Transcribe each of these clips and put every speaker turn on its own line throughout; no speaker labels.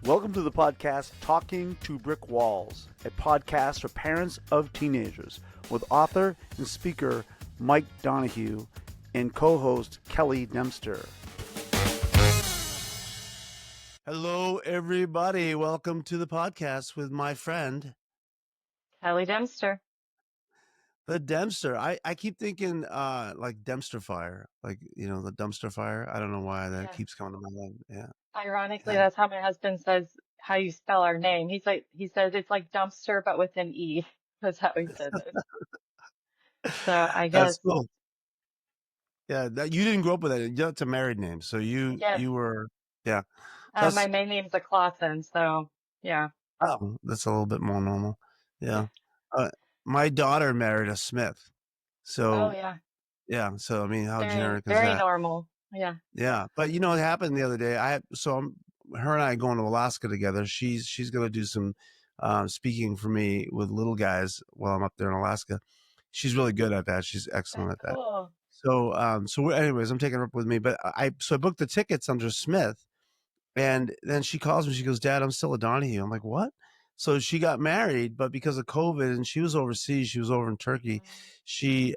Welcome to the podcast Talking to Brick Walls, a podcast for parents of teenagers with author and speaker Mike Donahue and co-host Kelly Dempster. Hello, everybody. Welcome to the podcast with my friend,
Kelly Dempster.
the Dempster. I keep thinking like Dempster fire, like, the dumpster fire. I don't know why that
Yeah.
keeps coming to my head. Yeah.
Ironically,
Yeah.
that's how my husband says how you spell our name. He says it's like dumpster, but with an E. That's how he says it. So I
That's
guess,
cool. Yeah, that you didn't grow up with that. It's a married name, so you
yes,
you were, yeah. So
my
that's
main name's a Clausen. So yeah.
that's a little bit more normal.
Yeah.
Yeah. My daughter married a Smith,
Oh
so
yeah.
yeah. So I mean, how
Very,
generic is
very
that?
normal. Yeah.
Yeah, but you know what happened the other day? Her and I going to Alaska together. She's going to do some speaking for me with little guys while I'm up there in Alaska. She's really good at that. She's excellent
That's
at that.
cool.
Anyways, I'm taking her up with me, but I booked the tickets under Smith, and then she calls me. She goes, "Dad, I'm still a Donahue." I'm like, "What?" So she got married, but because of COVID, and she was overseas, she was over in Turkey. She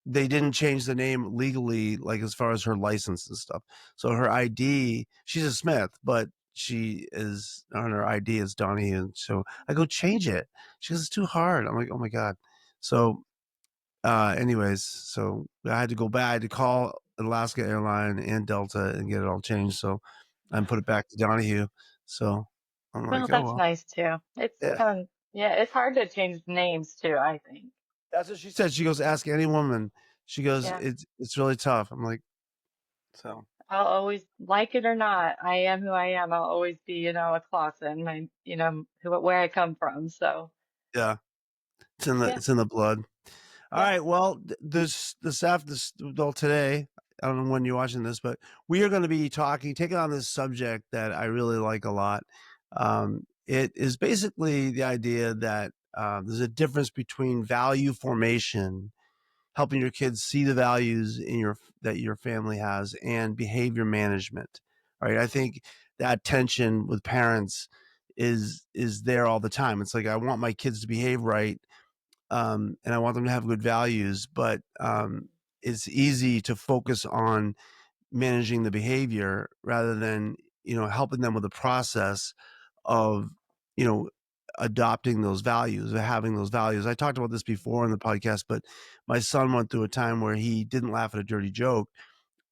They didn't change the name legally, like as far as her license and stuff. So her ID, she's a Smith, but she is on her ID is Donahue. And so I go change it. She goes, "It's too hard." I'm like, "Oh my god." So anyways, so I had to go back. I had to call Alaska Airline and Delta and get it all changed. So and put it back to Donahue. So I'm
Well,
like, "Oh
that's
well."
nice too. It's
Yeah.
kind of, yeah, it's hard to change names too, I think.
That's what she said. She goes, "Ask any woman." She goes,
Yeah.
"It's really tough." I'm like, so
I'll always, like it or not, I am who I am. I'll always be, a Clausen, where I come from. So,
yeah.
yeah.
It's in the blood. All
Yeah.
right. Well, well, today, I don't know when you're watching this, but we are going to be taking on this subject that I really like a lot. It is basically the idea that there's a difference between value formation, helping your kids see the values that your family has, and behavior management. Right. I think that tension with parents is there all the time. It's like I want my kids to behave right, and I want them to have good values, but it's easy to focus on managing the behavior rather than helping them with the process of you know adopting those values or having those values. I talked about this before in the podcast, but my son went through a time where he didn't laugh at a dirty joke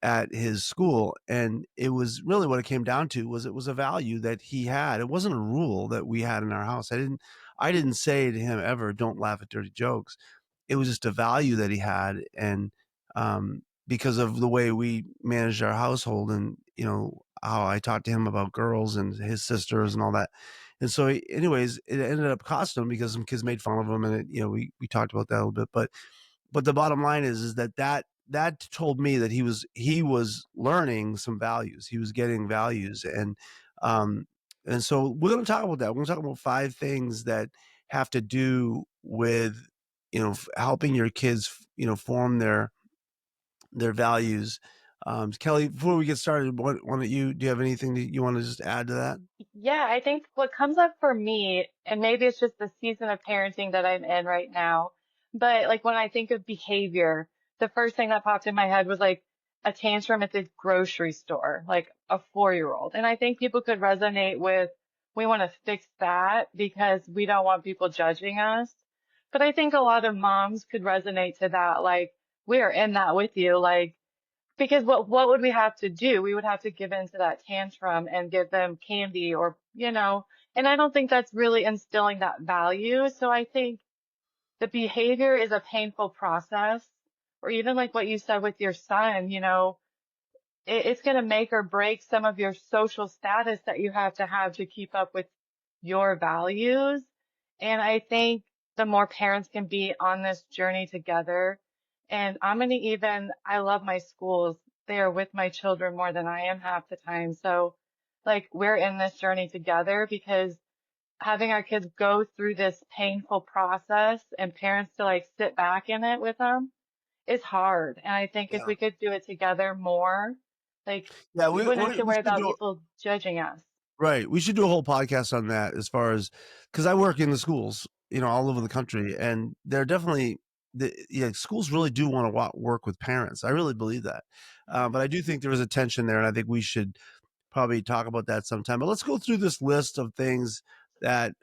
at his school, and it was really what it came down to was it was a value that he had. It wasn't a rule that we had in our house. I didn't say to him ever, "Don't laugh at dirty jokes." It was just a value that he had, and because of the way we managed our household, and how I talked to him about girls and his sisters and all that. And so anyways, it ended up costing him because some kids made fun of him, and we talked about that a little bit. But the bottom line is that told me that he was learning some values. He was getting values, um and so we're going to talk about that. We're going to talk about 5 things that have to do with helping your kids form their values. Kelly, before we get started, why don't you do you have anything that you want to just add to that?
Yeah, I think what comes up for me, and maybe it's just the season of parenting that I'm in right now, but like when I think of behavior, the first thing that popped in my head was like a tantrum at the grocery store, like a 4-year-old. And I think people could resonate with, we want to fix that because we don't want people judging us. But I think a lot of moms could resonate to that, like, we are in that with you. Like, because what would we have to do? We would have to give in to that tantrum and give them candy and I don't think that's really instilling that value. So I think the behavior is a painful process, or even like what you said with your son, it's going to make or break some of your social status that you have to keep up with your values. And I think the more parents can be on this journey together, and I love my schools. They are with my children more than I am half the time. So like we're in this journey together because having our kids go through this painful process and parents to like sit back in it with them is hard. And I think if
Yeah,
we could do it together more, like
yeah,
we
we
wouldn't have
we
to
we
worry
should
about
do.
people judging us.
Right. We should do a whole podcast on that as far as because I work in the schools, all over the country, and they're definitely yeah, schools really do want to work with parents. I really believe that. But I do think there is a tension there, and I think we should probably talk about that sometime. But let's go through this list of things that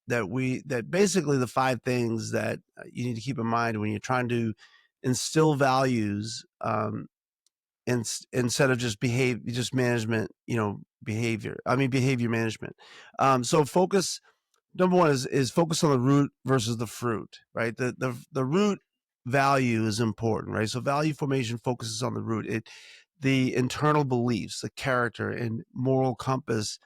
that basically the five things that you need to keep in mind when you're trying to instill values instead of just management, behavior. I mean, behavior management. So focus. Number one is focus on the root versus the fruit, right? The root value is important, right? So value formation focuses on the root. The internal beliefs, the character and moral compass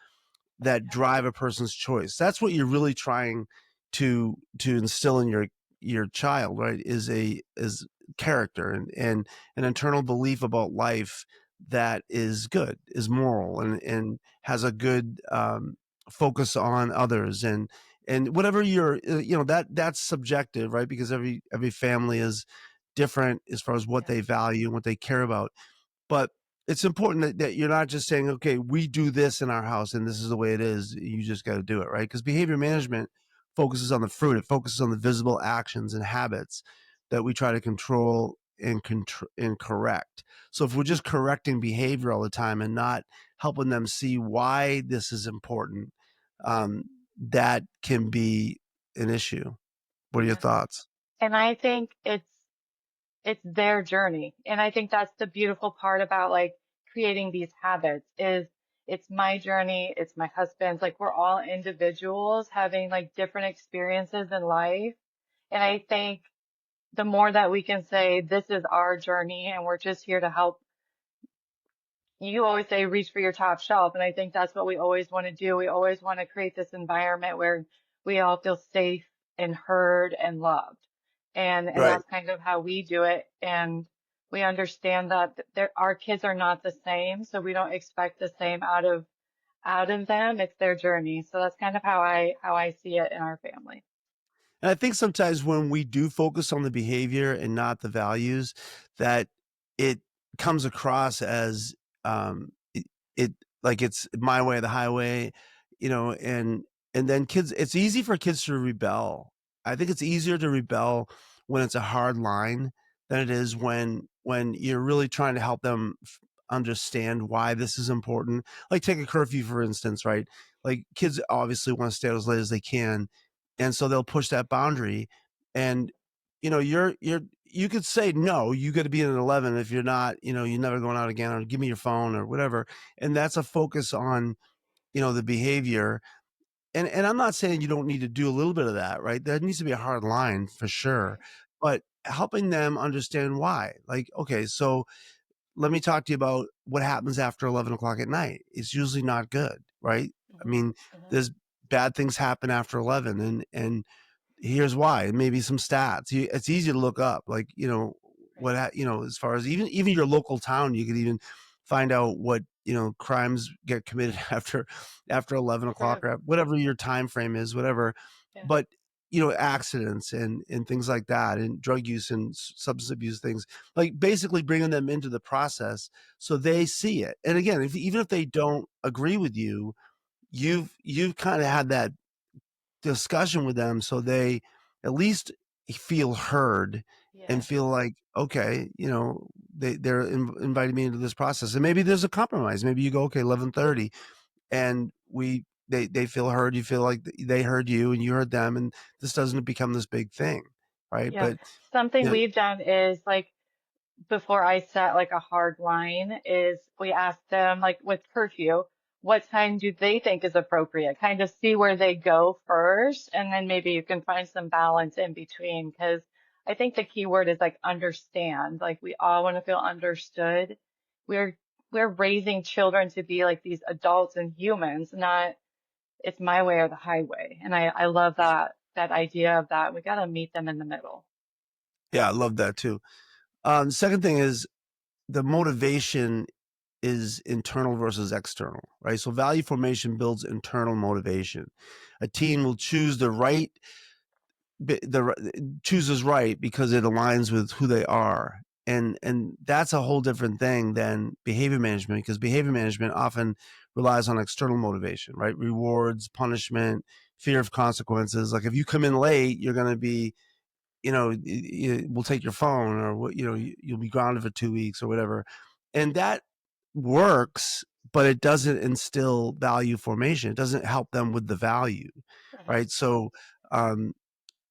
that drive a person's choice. That's what you're really trying to instill in your child, right? Is character and an internal belief about life that is good, is moral, and has a good focus on others and whatever you're that's subjective, right? Because every family is different as far as what
Yeah.
they value and what they care about, but it's important that you're not just saying, okay, we do this in our house and this is the way it is. You just got to do it, right? Because behavior management focuses on the fruit. It focuses on the visible actions and habits that we try to control and correct. So if we're just correcting behavior all the time and not helping them see why this is important, that can be an issue. What are your
Yeah.
thoughts?
And I think it's their journey. And I think that's the beautiful part about like creating these habits is it's my journey, it's my husband's, like we're all individuals having like different experiences in life. And I think the more that we can say this is our journey and we're just here to help, you always say reach for your top shelf. And I think that's what we always want to do. We always want to create this environment where we all feel safe and heard and loved. And
Right.
that's kind of how we do it. And we understand that our kids are not the same, so we don't expect the same out of them. It's their journey. So that's kind of how I see it in our family.
And I think sometimes when we do focus on the behavior and not the values, that it comes across as it like it's my way or the highway, and then it's easy for kids to rebel. I think it's easier to rebel when it's a hard line than it is when you're really trying to help them understand why this is important. Like take a curfew, for instance, right? Like kids obviously want to stay out as late as they can, and so they'll push that boundary. And you could say no, you got to be in at 11. If you're not, you're never going out again, or give me your phone or whatever. And that's a focus on the behavior. And I'm not saying you don't need to do a little bit of that, right? There needs to be a hard line for sure,
Right.
but helping them understand why. Like, okay, so let me talk to you about what happens after 11 o'clock at night. It's usually not good, right? I
Hmm.
mean,
Hmm.
there's bad things happen after 11, and here's why. Maybe some stats. It's easy to look up, like
Right.
as far as even your local town, you could even find out what crimes get committed after 11 o'clock
True.
or whatever your time frame is, whatever.
Yeah.
But accidents and things like that, and drug use and substance abuse things, like basically bringing them into the process so they see it. And again, even if they don't agree with you, you've kind of had that discussion with them so they at least feel heard and
Yes.
feel like, okay, they're inviting me into this process. And maybe there's a compromise. Maybe you go, okay, 11:30, and they feel heard. You feel like they heard you and you heard them, and this doesn't become this big thing, right?
Yeah.
But
Something
you know,
we've done is like before I set like a hard line is we ask them like with curfew, what time do they think is appropriate? Kind of see where they go first, and then maybe you can find some balance in between. Because I think the key word is like understand. Like we all want to feel understood. We're we're raising children to be like these adults and humans, not it's my way or the highway. And I love that idea of that. We got to meet them in the middle.
yeah, I love that too. Second thing is the motivation is internal versus external, right? So value formation builds internal motivation. A team will choose the right chooses right because it aligns with who they are. And that's a whole different thing than behavior management, because behavior management often relies on external motivation, right? Rewards, punishment, fear of consequences. Like if you come in late, you're going to be, we'll take your phone, or what, you'll be grounded for 2 weeks or whatever. And that works, but it doesn't instill value formation. It doesn't help them with the value,
Mhm.
right? So, um,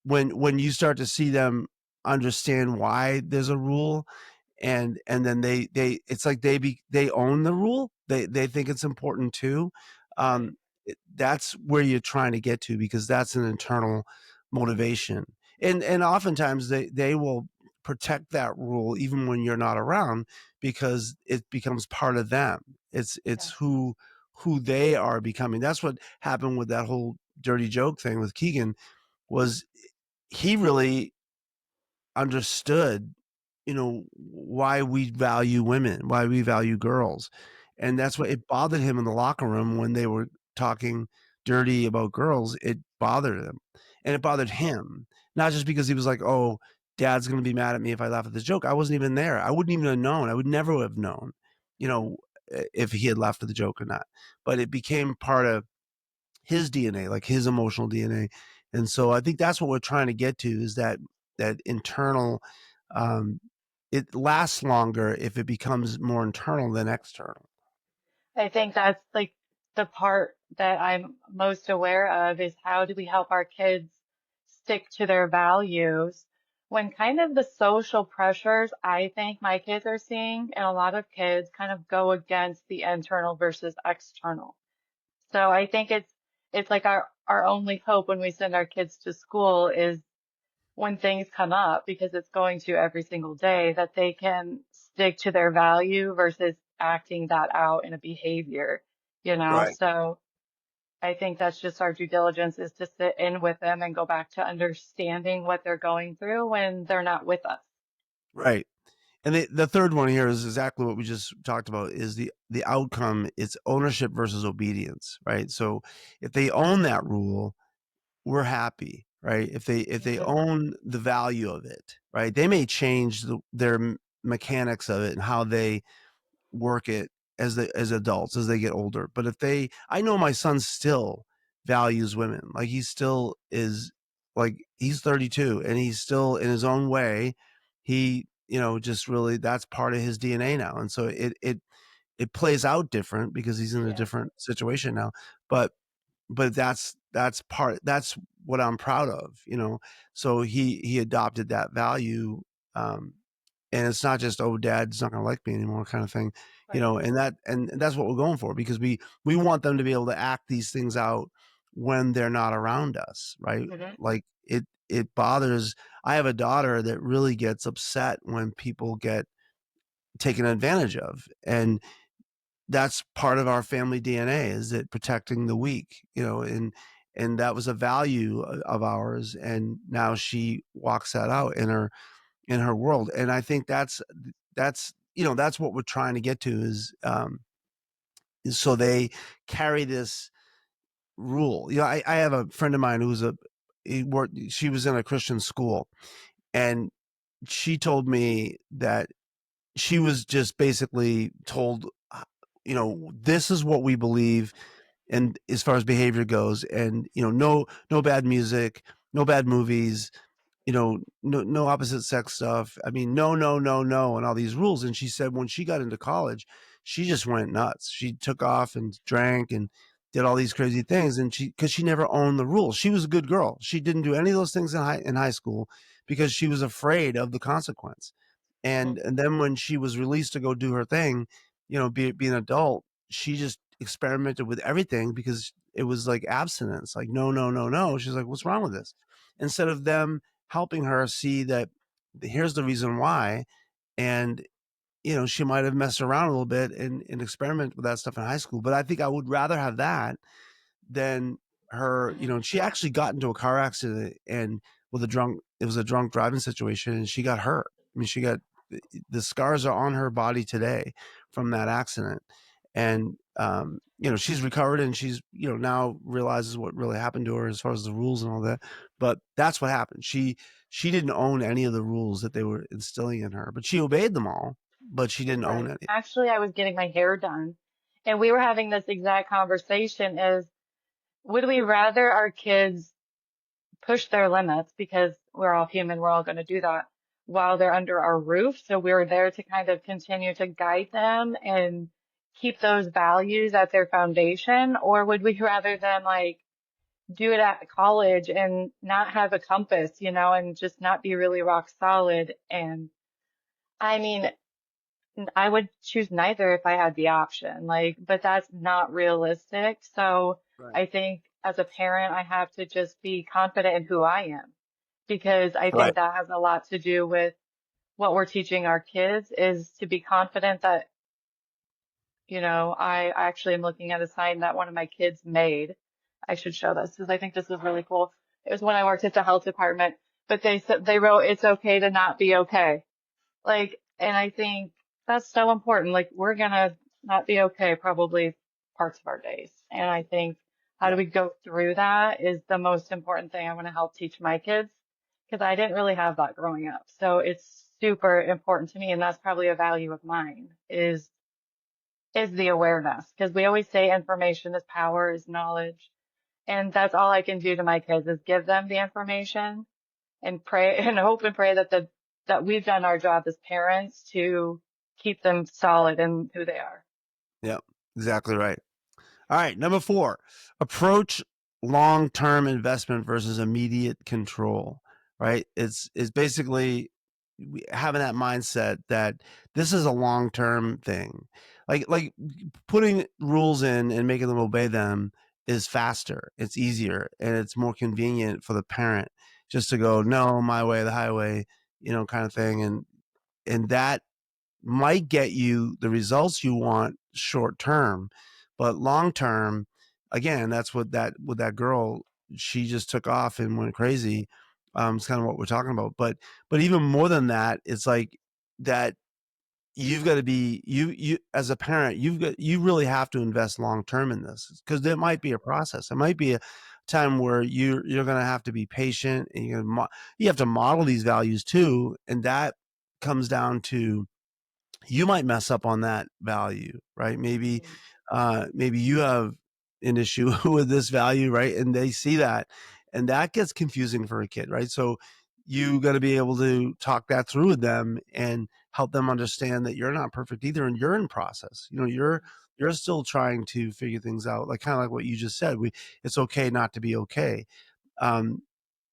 when you start to see them understand why there's a rule, and then they it's like they own the rule. They think it's important too.
Right.
That's where you're trying to get to, because that's an internal motivation. And oftentimes they will protect that rule even when you're not around, because it becomes part of them. It's
Yes.
who they are becoming. That's what happened with that whole dirty joke thing with Keegan. Was he really understood, why we value women, why we value girls. And that's what it bothered him in the locker room when they were talking dirty about girls. It bothered him. And it bothered him. Not just because he was like, oh, dad's gonna be mad at me if I laugh at this joke. I wasn't even there. I wouldn't even have known. I would never have known, you know, if he had laughed at the joke or not. But it became part of his DNA, like his emotional DNA. And so I think that's what we're trying to get to, is that internal. Um, it lasts longer if it becomes more internal than external.
I think that's like the part that I'm most aware of is how do we help our kids stick to their values when kind of the social pressures I think my kids are seeing and a lot of kids kind of go against the internal versus external. So I think it's like our only hope when we send our kids to school is when things come up, because it's going to every single day, that they can stick to their value versus acting that out in a behavior, you know?
Right.
So I think that's just our due diligence is to sit in with them and go back to understanding what they're going through when they're not with us.
Right. And the third one here is exactly what we just talked about, is the outcome. It's ownership versus obedience, right? So if they own that rule, we're happy, right? If they
Mhm.
own the value of it, right? They may change their mechanics of it and how they work it as adults as they get older. But if they I know my son still values women. Like he still is, like he's 32 and he's still in his own way. He, just really, that's part of his DNA now. And so it plays out different because he's in a
Yes.
different situation now. But that's what I'm proud of, So he adopted that value. um and it's not just, oh, dad's not gonna like me anymore kind of thing,
Right.
and that's what we're going for, because we want them to be able to act these things out when they're not around us, right?
Hmm.
Like it bothers. I have a daughter that really gets upset when people get taken advantage of, and that's part of our family DNA, is that protecting the weak, and that was a value of ours, and now she walks that out in her world. And I think that's what we're trying to get to, is so they carry this rule. I have a friend of mine who's she was in a Christian school, and she told me that she was just basically told, this is what we believe, and as far as behavior goes, and no bad music, no bad movies, no opposite sex stuff. I mean, no, no, no, no, and all these rules. And she said when she got into college, she just went nuts. She took off and drank and did all these crazy things. And because she never owned the rules, she was a good girl. She didn't do any of those things in high school because she was afraid of the consequence.
Hmm.
And then when she was released to go do her thing, be an adult, she just experimented with everything because it was like abstinence. Like, no, no, no, no. She's like, what's wrong with this? Instead of them helping her see that here's the reason why. And she might have messed around a little bit and experiment with that stuff in high school, but I think I would rather have that than her.
Hmm.
She actually got into a car accident, and it was a drunk driving situation, and she got hurt. I mean, she got the scars are on her body today from that accident. And she's recovered, and she's now realizes what really happened to her as far as the rules and all that. But that's what happened. She didn't own any of the rules that they were instilling in her, but she obeyed them all, but she didn't own
Right.
any.
Actually, I was getting my hair done And we were having this exact conversation is, would we rather our kids push their limits because we're all human, we're all going to do that while they're under our roof. So we're there to kind of continue to guide them and keep those values at their foundation, or would we rather them like do it at college and not have a compass, and just not be really rock solid? And I mean, I would choose neither if I had the option, like, but that's not realistic. So
Right.
I think as a parent, I have to just be confident in who I am, because I
Right.
think that has a lot to do with what we're teaching our kids is to be confident that, I actually am looking at a sign that one of my kids made. I should show this because I think this is really cool. It was when I worked at the health department, but they said they wrote, "It's okay to not be okay." Like, and I think that's so important. Like, we're gonna not be okay probably parts of our days. And I think how do
Yeah.
we go through that is the most important thing I want to help teach my kids, because I didn't really have that growing up. So it's super important to me, and that's probably a value of mine is the awareness. Because we always say information is power, is knowledge. And that's all I can do to my kids is give them the information and pray and hope and pray that we've done our job as parents to keep them solid in who they are.
Yeah. Exactly right. All right, number 4, approach long-term investment versus immediate control, right? It's basically having that mindset that this is a long-term thing. Like putting rules in and making them obey them is faster, it's easier, and it's more convenient for the parent just to go, no, my way, the highway, kind of thing. And that might get you the results you want short term, but long term, again, that's what that girl, she just took off and went crazy. It's kind of what we're talking about, but even more than that, it's like that you've got to be you as a parent, you really have to invest long term in this because there might be a process. It might be a time where you're going to have to be patient and you have to model these values too, and that comes down to you might mess up on that value, right? Maybe you have an issue with this value, right? And they see that, and that gets confusing for a kid, right? So you got to be able to talk that through with them and help them understand that you're not perfect either, and you're in process. You're still trying to figure things out, like kind of like what you just said. It's okay not to be okay. Um,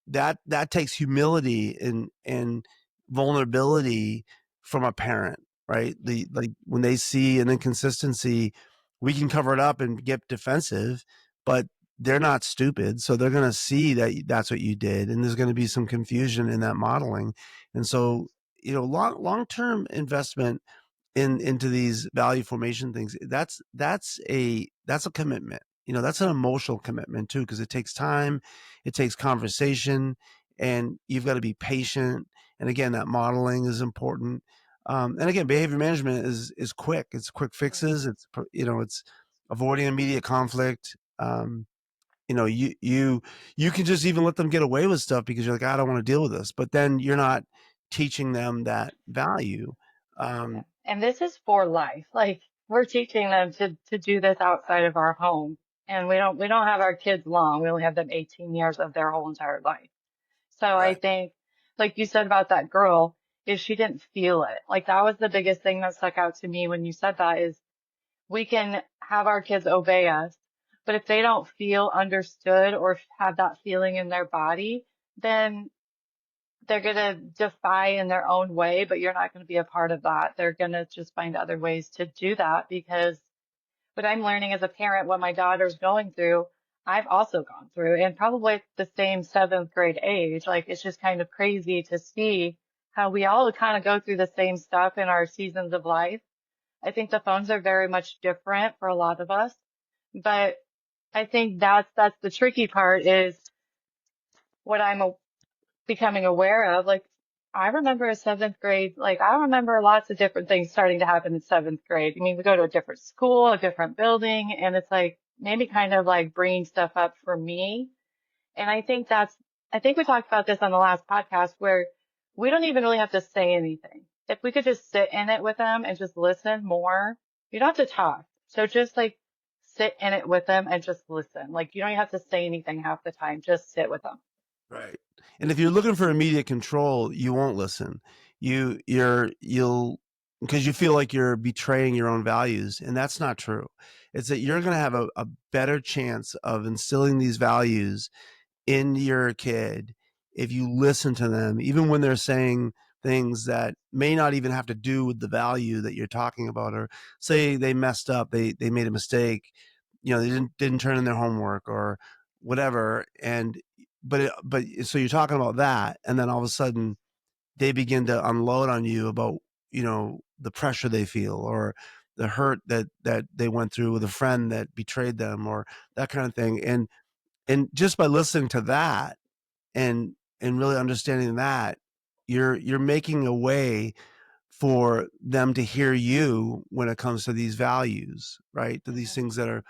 that takes humility and vulnerability from a parent, right? The like when they see an inconsistency, we can cover it up and get defensive, but they're not stupid, so they're going to see that that's what you did, and there's going to be some confusion in that modeling. And so long-term investment into these value formation things, that's a commitment. That's an emotional commitment too, because it takes time, it takes conversation, and you've got to be patient. And again, that modeling is important. And again, behavior management is quick. It's quick fixes. It's avoiding immediate conflict. You can just even let them get away with stuff because you're like, I don't want to deal with this, but then you're not teaching them that value.
Yeah.
um,
And this is for life. Like, we're teaching them to do this outside of our home. And we don't have our kids long. We only have them 18 years of their whole entire life. So I
Right.
think, like you said about that girl, is she didn't feel it. Like, that was the biggest thing that stuck out to me when you said that is we can have our kids obey us, but if they don't feel understood or have that feeling in their body, then they're going to defy in their own way, but you're not going to be a part of that. They're going to just find other ways to do that, because what I'm learning as a parent, what my daughter's going through, I've also gone through, and probably at the same seventh grade age. Like, it's just kind of crazy to see how we all kind of go through the same stuff in our seasons of life. I think the phones are very much different for a lot of us, but I think that's the tricky part is what becoming aware of. Like, I remember a seventh grade, like, I remember lots of different things starting to happen in seventh grade. I mean, we go to a different school, a different building, and it's like maybe kind of like bringing stuff up for me. And I think we talked about this on the last podcast where we don't even really have to say anything. If we could just sit in it with them and just listen more, you don't have to talk. So just like sit in it with them and just listen. Like you don't even have to say anything half the time. Just sit with them.
Right. And if you're looking for immediate control, you won't listen. You'll because you feel like you're betraying your own values, and that's not true. It's that you're going to have a better chance of instilling these values in your kid if you listen to them, even when they're saying things that may not even have to do with the value that you're talking about, or say they messed up, they made a mistake, they didn't turn in their homework or whatever, and but so you're talking about that, and then all of a sudden they begin to unload on you about the pressure they feel, or the hurt that they went through with a friend that betrayed them, or that kind of thing. And just by listening to that and really understanding that, you're making a way for them to hear you when it comes to these values, right? To these
Mhm.
things that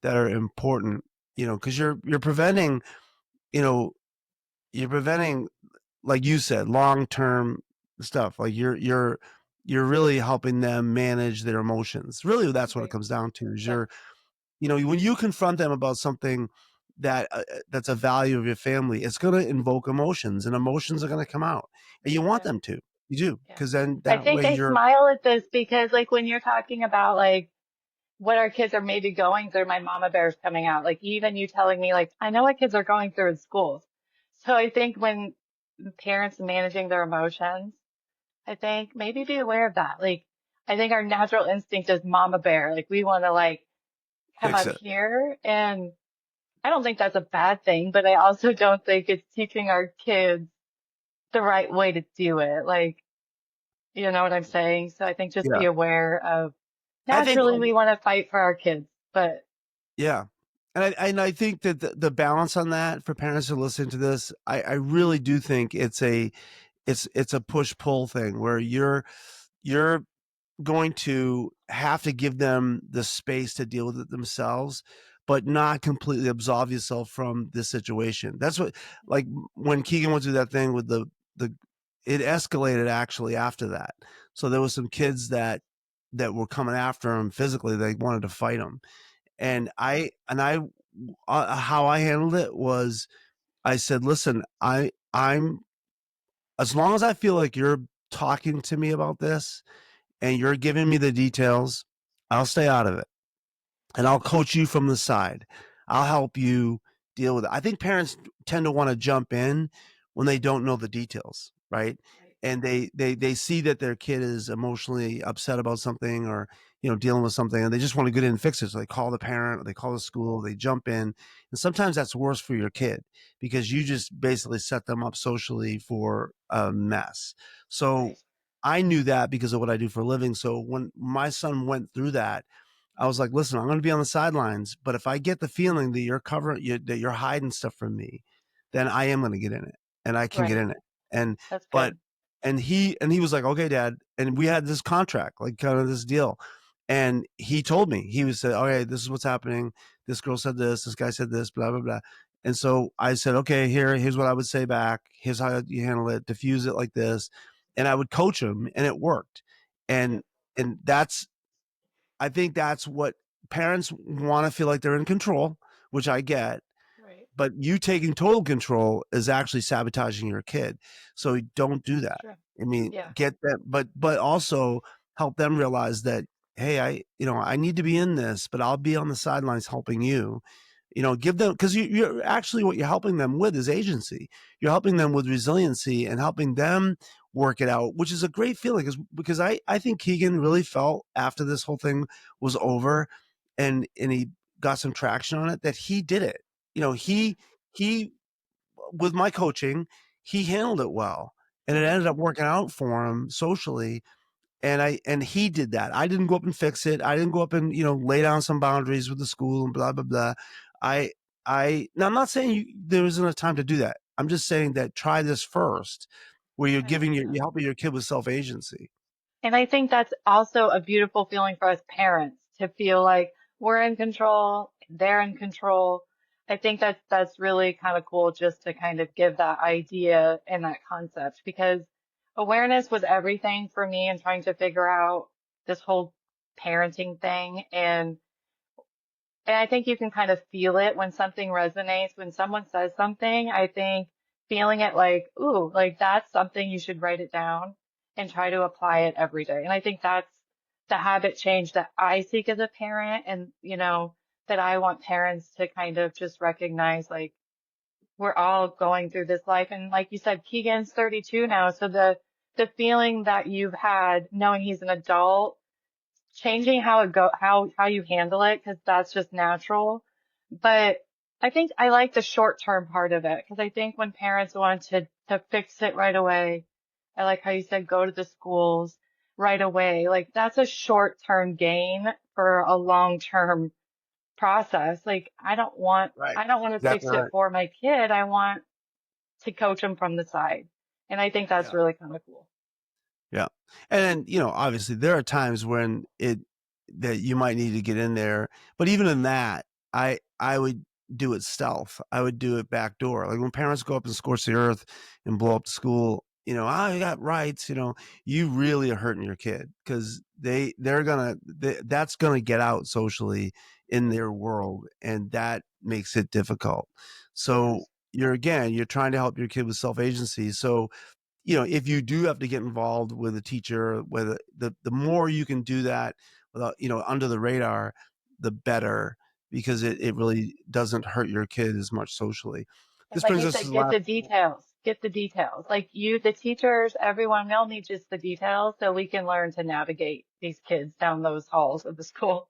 are important, because you're preventing, you know, you're preventing, like you said, long term stuff. Like you're really helping them manage their emotions. Really, that's what it
Right.
comes down to. Is
Yep.
when you confront them about something that's a value of your family, it's going to invoke emotions, and emotions are going to come out, and you want
Yeah.
them to. You do,
Yeah.
because then
I
that
think
way
I
you're
smile at this because like when you're talking about like what our kids are maybe going through, my mama bear's coming out. Like even you telling me like I know what kids are going through in schools. So I think when parents managing their emotions, I think maybe be aware of that. Like I think our natural instinct is mama bear. Like we want to like come
fix
up
it.
here, and I don't think that's a bad thing, but I also don't think it's teaching our kids the right way to do it. Like, you know what I'm saying? So I think just
Yeah,
be aware of
I think.
naturally we want to fight for our kids, but
Yeah. And I think that the balance on that for parents who listen to this, I really do think it's a push pull thing where you're going to have to give them the space to deal with it themselves, but not completely absolve yourself from this situation. That's what, like, when Keegan went through that thing with the it escalated actually after that. So there was some kids that were coming after him physically. They wanted to fight him,
mm,
and I how I handled it was I said, listen, I'm as long as I feel like you're talking to me about this and you're giving me the details, I'll stay out of it, and I'll coach you from the side. I'll help you deal with it. I think parents tend to want to jump in when they don't know the details, right?
right,
And they see that their kid is emotionally upset about something, or dealing with something, and they just want to get in and fix it. So they call the parent, or they call the school, they jump in, and sometimes that's worse for your kid because you just basically set them up socially for a mess. So
right,
I knew that because of what I do for a living. So when my son went through that, I was like, listen, I'm going to be on the sidelines, but if I get the feeling that that you're hiding stuff from me, then I am going to get in it, and I can get
right.
in it. And,
That's
but,
good.
and he was like, okay, dad. And we had this contract, like kind of this deal. And he told me, he was said, okay, this is what's happening. This girl said this guy said this, blah, blah, blah. And so I said, okay, here's what I would say back. Here's how you handle it, diffuse it like this. And I would coach him, and it worked. And,
Yep,
and I think that's what parents want to feel like they're in control, which I get,
right.
but you taking total control is actually sabotaging your kid. So don't do
That's
that.
true.
I mean,
Yeah,
get that, but also help them realize that, hey, I need to be in this, but I'll be on the sidelines helping you. Give them, because you're actually, what you're helping them with is agency. You're helping them with resiliency and helping them work it out, which is a great feeling. Because I think Keegan really felt after this whole thing was over, and he got some traction on it, that he did it. You know,
yeah,
he with my coaching, he handled it well, and it ended up working out for him socially. And he did that. I didn't go up and fix it. I didn't go up and lay down some boundaries with the school and blah blah blah. I now, I'm not saying there isn't a time to do that. I'm just saying that try this first, where
I
you're
understand.
helping your kid with self agency.
And I think that's also a beautiful feeling for us parents to feel like we're in control, they're in control. I think that's really kind of cool just to kind of give that idea and that concept because awareness was everything for me in trying to figure out this whole parenting thing. And And I think you can kind of feel it when something resonates, when someone says something, I think feeling it like, ooh, like that's something you should write it down and try to apply it every day. And I think that's the habit change that I seek as a parent and, that I want parents to kind of just recognize like we're all going through this life. And like you said, Keegan's 32 now. So the feeling that you've had knowing he's an adult changing how you handle it because that's just natural. But I think I like the short term part of it because I think when parents want to fix it right away, I like how you said go to the schools right away. Like that's a short term gain for a long term process. Like
Right.
I don't want to
Exactly
fix it
right.
for my kid. I want to coach him from the side. And I think that's
Yeah.
really kind of cool.
Yeah. And then, obviously there are times when that you might need to get in there, but even in that, I would do it stealth. I would do it backdoor. Like when parents go up and scorch the earth and blow up the school, oh, you got rights, you really are hurting your kid because that's gonna get out socially in their world, and that makes it difficult. So you're trying to help your kid with self agency. So if you do have to get involved with a teacher, whether the more you can do that without, under the radar, the better, because it really doesn't hurt your kid as much socially.
And
This
like
brings
you
us to
said,
the
get
last.
the details. Get the details. Like the teachers, everyone, we all need just the details so we can learn to navigate these kids down those halls of the school.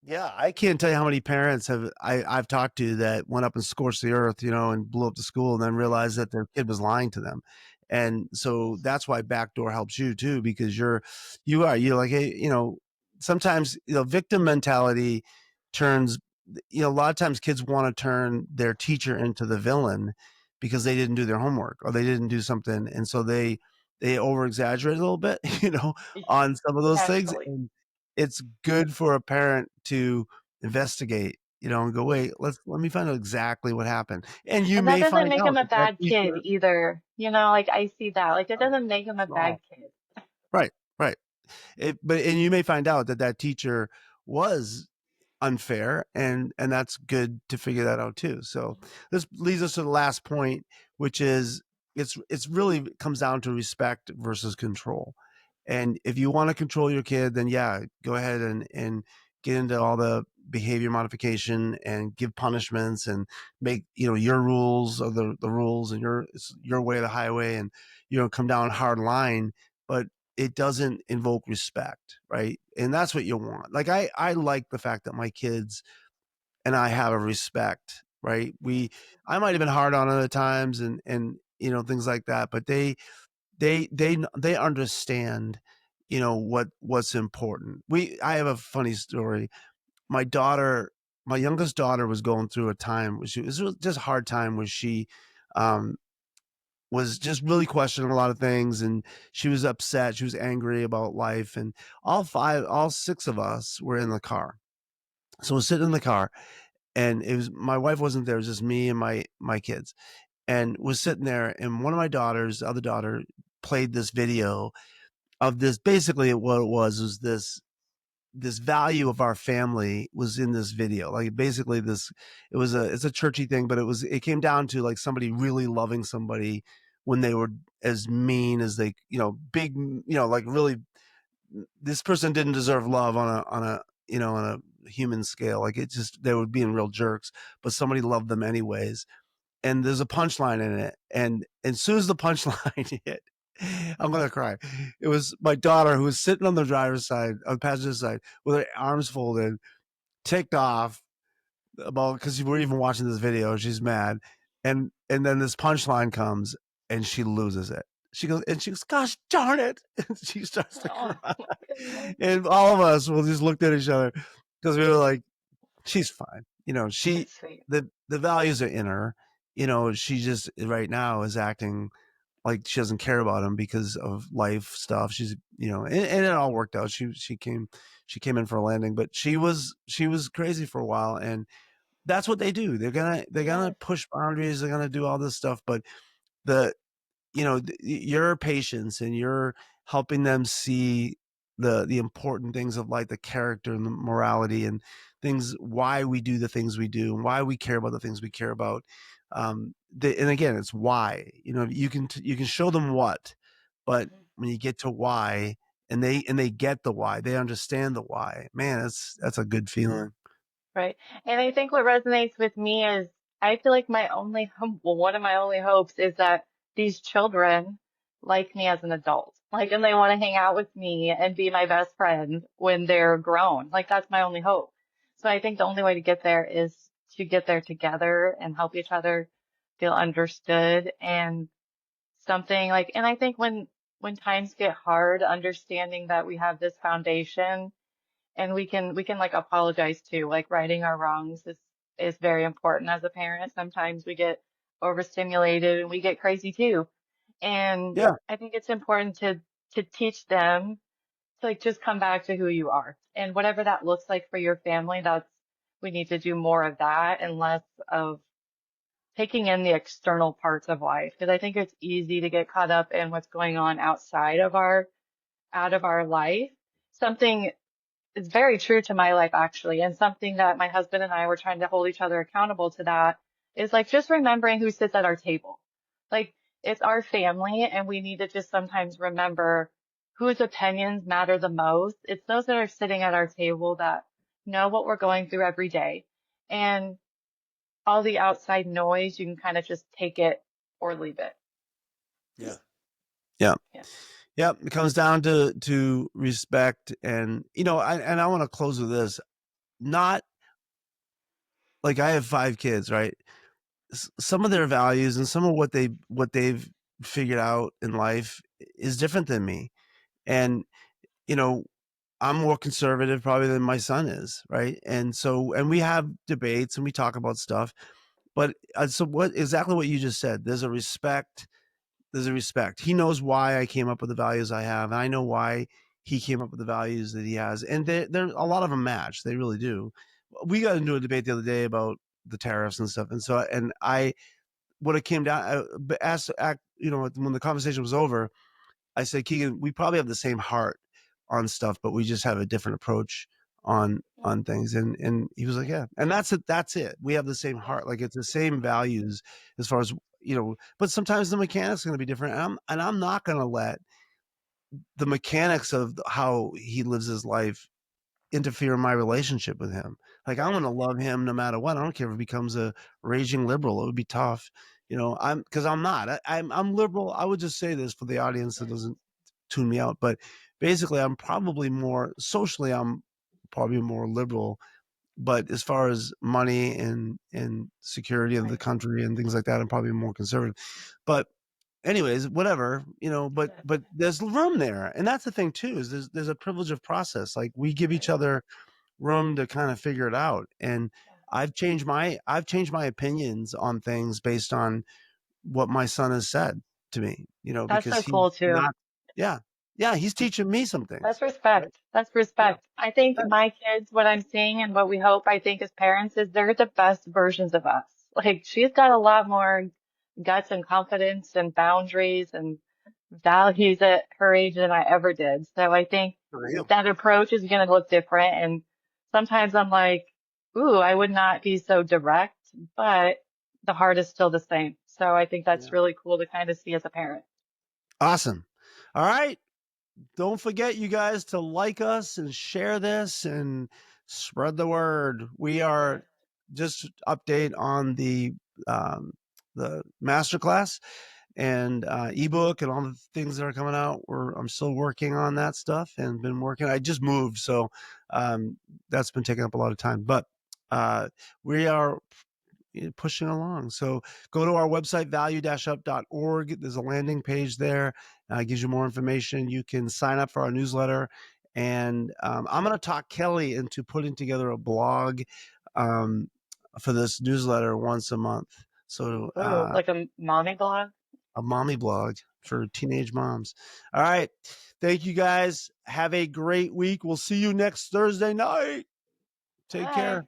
Yeah, I can't tell you how many parents I've talked to that went up and scorched the earth, and blew up the school, and then realized that their kid was lying to them. And so that's why backdoor helps you too, because you're like, hey, sometimes victim mentality turns, a lot of times kids want to turn their teacher into the villain because they didn't do their homework or they didn't do something, and so they over exaggerate a little bit, on some of those things.
Naturally.
And it's good for a parent to investigate, and go, wait, let me find out exactly what happened. And you
And that
may
doesn't
find
make him
out
a
that that
bad kid
teacher,
either. Like I see that. Like it doesn't make him a bad
small,
kid.
right, right. And you may find out that that teacher was unfair, and that's good to figure that out too. So this leads us to the last point, which is it's really comes down to respect versus control. And if you want to control your kid, then yeah, go ahead and get into all the behavior modification and give punishments and make your rules are the rules, and it's your way of the highway, and come down hard line. But it doesn't invoke respect, right? And that's what you want. Like I like the fact that my kids and I have a respect, right? I might have been hard on it at times, and things like that, but they understand, what's important. I have a funny story. My daughter, my youngest daughter, was going through a time where it was just a hard time where she um was just really questioning a lot of things, and she was upset, she was angry about life, and all six of us were in the car. So we're sitting in the car, and it was my wife wasn't there, it was just me and my kids. And was sitting there, and one of my daughters, the other daughter, played this video of this. Basically what it was this value of our family was in this video. Like basically it's a churchy thing, but it came down to like somebody really loving somebody when they were as mean as they, big, like really, this person didn't deserve love on a human scale. Like it just, they were being real jerks, but somebody loved them anyways. And there's a punchline in it. And as soon as the punchline hit, I'm gonna cry. It was my daughter who was sitting on the driver's side, on the passenger side, with her arms folded, ticked off about because we're even watching this video. She's mad, and then this punchline comes, and she loses it. She goes, "Gosh darn it!" And she starts to
Oh
cry,
my goodness.
and all of us will just looked at each other because we were like, "She's fine."
That's sweet.
The values are in her. She just right now is acting like she doesn't care about him because of life stuff. She's, and it all worked out. She came in for a landing, but she was crazy for a while, and that's what they do. They're gonna
Yes.
push boundaries. They're gonna do all this stuff, but the your patience and your helping them see the important things of life, the character and the morality and things, why we do the things we do and why we care about the things we care about. And again, it's why. You can show them what, but
Mhm.
when you get to why, and they get the why, they understand the why. Man, that's a good feeling.
Right. And I think what resonates with me is I feel like my only hope, well, one of my only hopes is that these children like me as an adult. Like, and they want to hang out with me and be my best friend when they're grown. Like, that's my only hope. So I think the only way to get there is to get there together and help each other feel understood and something like, and I think when times get hard, understanding that we have this foundation and we can like apologize too. Like righting our wrongs is very important as a parent. Sometimes we get overstimulated and we get crazy too. And
Yeah.
I think it's important to teach them to like just come back to who you are. And whatever that looks like for your family, that's we need to do more of that and less of taking in the external parts of life. Because I think it's easy to get caught up in what's going on outside of our out of our life. Something it's very true to my life actually, and something that my husband and I were trying to hold each other accountable to that is like just remembering who sits at our table. Like it's our family and we need to just sometimes remember whose opinions matter the most. It's those that are sitting at our table that know what we're going through every day. And all the outside noise, you can kind of just take it or leave it.
Yeah. Yeah.
Yeah.
Yeah. It comes down to respect. And I want to close with this. Not like, I have 5 kids, right? Some of their values and some of what they've figured out in life is different than me. And you know I'm more conservative probably than my son is, right? And we have debates and we talk about stuff. But so what exactly what you just said, there's a respect. He knows why I came up with the values I have, and I know why he came up with the values that he has, and there a lot of them match. They really do. We got into a debate the other day about the tariffs and stuff, and I what it came down, asked, when the conversation was over, I said, Keegan, we probably have the same heart on stuff, but we just have a different approach on things. And he was like, yeah, and that's it. That's it. We have the same heart. Like, it's the same values as far as But sometimes the mechanics going to be different, and I'm not going to let the mechanics of how he lives his life interfere in my relationship with him. Like, I'm
Right.
gonna love him no matter what. I don't care if he becomes a raging liberal. It would be tough, because I'm not. I'm liberal. I would just say this for the audience that doesn't tune me out, but basically, I'm probably more socially. I'm probably more liberal, but as far as money and security of the
Right.
country and things like that, I'm probably more conservative. But anyways, whatever, but
Yeah.
there's room there, and that's the thing too, is there's a privilege of process. Like, we give each
Right.
other room to kind of figure it out. And
Yeah.
I've changed my opinions on things based on what my son has said to me,
That's
because
so
he's
cool too.
not. Yeah, yeah, he's teaching me some things,
That's
right?
respect. That's
Yeah,
respect. I think
right.
my kids, what I'm seeing and what we hope, I think as parents is they're the best versions of us. Like she's got a lot more guts and confidence and boundaries and values at her age than I ever did. So I think
For real.
that approach is going to look different. And sometimes I'm like, ooh, I would not be so direct, but the heart is still the same. So I think that's
Yeah.
really cool to kind of see as a parent.
Awesome. All right, don't forget, you guys, to like us and share this and spread the word. We
Yeah.
are just update on the masterclass and ebook and all the things that are coming out. I'm still working on that stuff and been working. I just moved, so um, that's been taking up a lot of time. But we are pushing along. So go to our website, value-up.org. There's a landing page there. Gives you more information. You can sign up for our newsletter. And I'm going to talk Kelly into putting together a blog um, for this newsletter once a month. So
Ooh, like a mommy blog.
a mommy blog for teenage moms. All right. Thank you, guys. Have a great week. We'll see you next Thursday night. Take
Bye.
care.